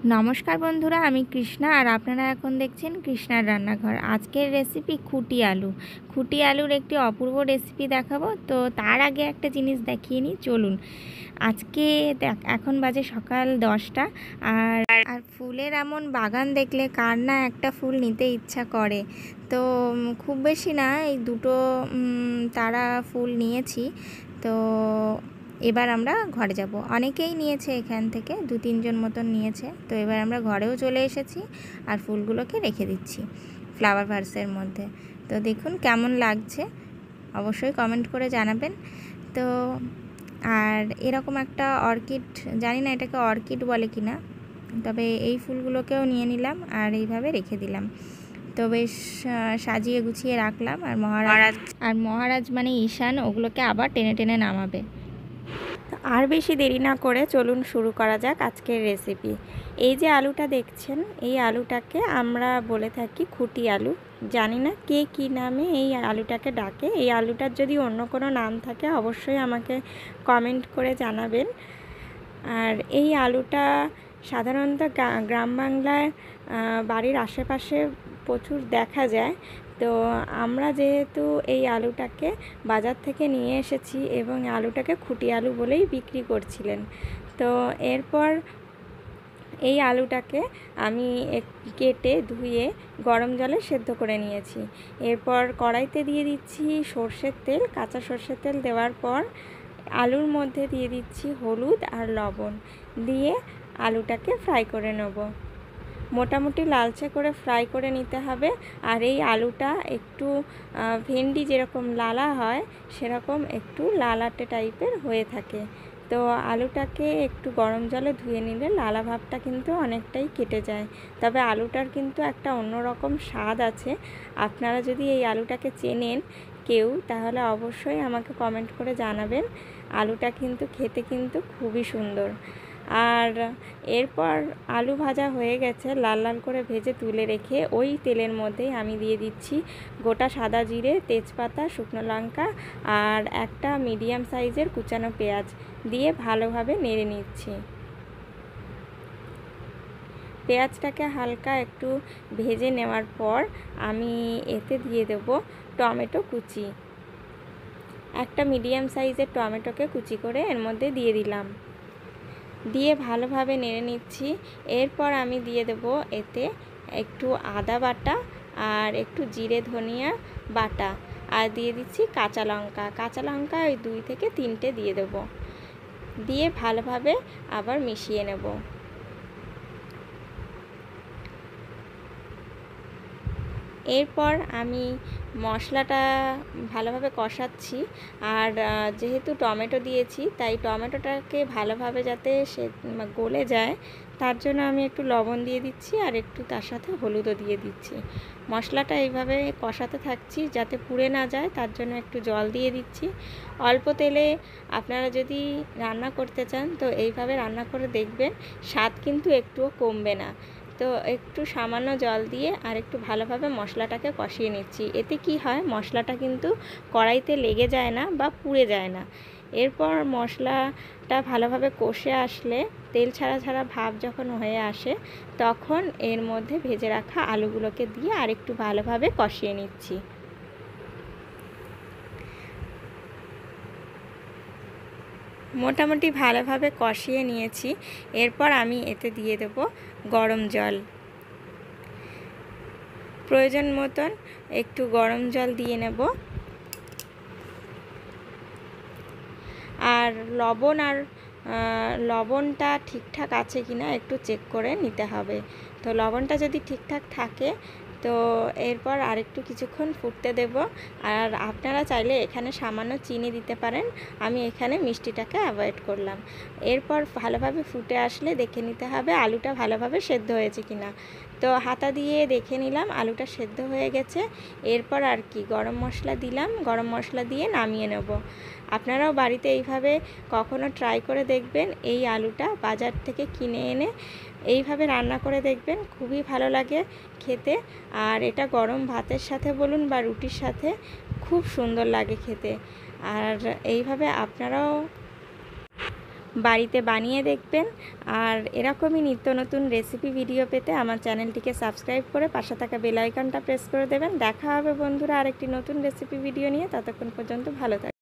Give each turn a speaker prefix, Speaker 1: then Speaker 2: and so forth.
Speaker 1: नमस्कार बंधुरा आमी कृष्णा और आपनारा एखन देखছেন कृष्णार रान्नाघर। आजकेर रेसिपि खुटी आलुर एक अपूर्व रेसिपि देखाबो। तो तार आगे एक जिनिस देखिए निই चलुन। আজকে এখন বাজে সকাল 10টা আর ফুলের এমন বাগান দেখলে কার না একটা ফুল নিতে ইচ্ছা করে। তো খুব বেশি না, এই দুটো তারা ফুল নিয়েছি। তো এবার আমরা ঘরে যাব। অনেকেই নিয়েছে, এখান থেকে 2-3 জন মতন নিয়েছে। তো এবার আমরা ঘরেও চলে এসেছি আর ফুলগুলোকে রেখে দিচ্ছি ফ্লাওয়ার ভাসের মধ্যে। তো দেখুন কেমন লাগছে, অবশ্যই কমেন্ট করে জানাবেন। তো আর এরকম একটা অর্কিড, জানি না এটাকে অর্কিড বলে কিনা, তবে এই ফুলগুলোকেও নিয়ে নিলাম আর এইভাবে রেখে দিলাম। তো বেশ সাজিয়ে গুছিয়ে রাখলাম। আর মহারাজ মানে ঈশান ওগুলোকে আবার টেনে টেনে নামাবে। আর বেশি দেরি না করে চলুন শুরু করা যাক আজকের রেসিপি। এই যে আলুটা দেখছেন, এই আলুটাকে আমরা বলে থাকি খুঁটি আলু। জানি না কে কী নামে এই আলুটাকে ডাকে। এই আলুটার যদি অন্য কোনো নাম থাকে অবশ্যই আমাকে কমেন্ট করে জানাবেন। আর এই আলুটা সাধারণত গ্রাম বাংলায় বাড়ির আশেপাশে প্রচুর দেখা যায়। তো আমরা যেহেতু এই আলুটাকে বাজার থেকে নিয়ে এসেছি এবং আলুটাকে খুঁটি আলু বলেই বিক্রি করছিলেন। তো এরপর এই আলুটাকে আমি কেটে ধুয়ে গরম জলে সেদ্ধ করে নিয়েছি। এরপর কড়াইতে দিয়ে দিচ্ছি সর্ষের তেল। কাঁচা সর্ষের তেল দেওয়ার পর আলুর মধ্যে দিয়ে দিচ্ছি হলুদ আর লবণ দিয়ে আলুটাকে ফ্রাই করে নেব। মোটামুটি লালচে করে ফ্রাই করে নিতে হবে। আর এই আলুটা একটু ভেন্ডি যেরকম লালা হয় সেরকম একটু লালাটে টাইপের হয়ে থাকে। তো আলুটাকে একটু গরম জলে ধুয়ে নিলে লালা ভাবটা কিন্তু অনেকটাই কেটে যায়। তবে আলুটার কিন্তু একটা অন্যরকম স্বাদ আছে। আপনারা যদি এই আলুটাকে চেনেন কেউ, তাহলে অবশ্যই আমাকে কমেন্ট করে জানাবেন। আলুটা কিন্তু খেতে কিন্তু খুবই সুন্দর। আর এরপর আলু ভাজা হয়ে গেছে, লাল লাল করে ভেজে তুলে রেখে ওই তেলের মধ্যেই আমি দিয়ে দিচ্ছি গোটা সাদা জিরে, তেজপাতা, শুকনো লঙ্কা আর একটা মিডিয়াম সাইজের কুচানো পেঁয়াজ দিয়ে ভালোভাবে নেড়ে নিচ্ছি। পেঁয়াজটাকে হালকা একটু ভেজে নেওয়ার পর আমি এতে দিয়ে দেব টমেটো কুচি। একটা মিডিয়াম সাইজের টমেটোকে কুচি করে এর মধ্যে দিয়ে দিলাম, দিয়ে ভালোভাবে নেড়ে নিচ্ছি। এরপর আমি দিয়ে দেব এতে একটু আদা বাটা আর একটু জিরে ধনিয়া বাটা আর দিয়ে দিচ্ছি কাঁচা লঙ্কা ওই 2 থেকে 3টে দিয়ে দেব, দিয়ে ভালোভাবে আবার মিশিয়ে নেব। এরপর আমি মশলাটা ভালোভাবে কষাচ্ছি। আর যেহেতু টমেটো দিয়েছি তাই টমেটোটাকে ভালোভাবে যাতে সে গলে যায় তার জন্য আমি একটু লবণ দিয়ে দিচ্ছি আর একটু তার সাথে হলুদও দিয়ে দিচ্ছি। মশলাটা এইভাবে কষাতে থাকছি যাতে পুড়ে না যায়, তার জন্য একটু জল দিয়ে দিচ্ছি। অল্প তেলে আপনারা যদি রান্না করতে চান তো এইভাবে রান্না করে দেখবেন, স্বাদ কিন্তু একটুও কমবে না। তো একটু সামান্য জল দিয়ে আর একটু ভালোভাবে মশলাটাকে কষিয়ে নিচ্ছি। এতে কি হয়, মশলাটা কিন্তু কড়াইতে লেগে যায় না বা পুড়ে যায় না। এরপর মশলাটা ভালোভাবে কষে আসলে তেল ছাড়া ছাড়া ভাব যখন হয়ে আসে তখন এর মধ্যে ভেজে রাখা আলুগুলোকে দিয়ে আর একটু ভালোভাবে কষিয়ে নিচ্ছি। মোটামুটি ভালোভাবে কষিয়ে নিয়েছি। এরপর আমি এতে দিয়ে দেব গরম জল। প্রয়োজন মতন একটু গরম জল দিয়ে নেব। আর লবণটা ঠিকঠাক আছে কিনা একটু চেক করে নিতে হবে। তো লবণটা যদি ঠিকঠাক থাকে তো এরপর আরেকটু কিছুক্ষণ ফুটতে দেব। আর আপনারা চাইলে এখানে সামান্য চিনি দিতে পারেন, আমি এখানে মিষ্টিটাকে অ্যাভয়েড করলাম। এরপর ভালোভাবে ফুটে আসলে দেখে নিতে হবে আলুটা ভালোভাবে সেদ্ধ হয়েছে কিনা। তো হাতা দিয়ে দেখে নিলাম আলুটা সেদ্ধ হয়ে গেছে। এরপর আর কি গরম মশলা দিলাম, গরম মশলা দিয়ে নামিয়ে নেব। আপনারাও বাড়িতে এইভাবে কখনো ট্রাই করে দেখবেন। এই আলুটা বাজার থেকে কিনে এনে এইভাবে রান্না করে দেখবেন, খুবই ভালো লাগে খেতে। আর এটা গরম ভাতের সাথে বলুন বা রুটির সাথে খুব সুন্দর লাগে খেতে। আর এইভাবে আপনারাও বাড়িতে বানিয়ে দেখবেন। আর এরকমই নিত্য নতুন রেসিপি ভিডিও পেতে আমার চ্যানেলটিকে সাবস্ক্রাইব করে পাশে থাকা বেল আইকনটা প্রেস করে দেবেন। দেখা হবে বন্ধুরা আরেকটি নতুন রেসিপি ভিডিও নিয়ে। ততক্ষণ পর্যন্ত ভালো থাকবেন।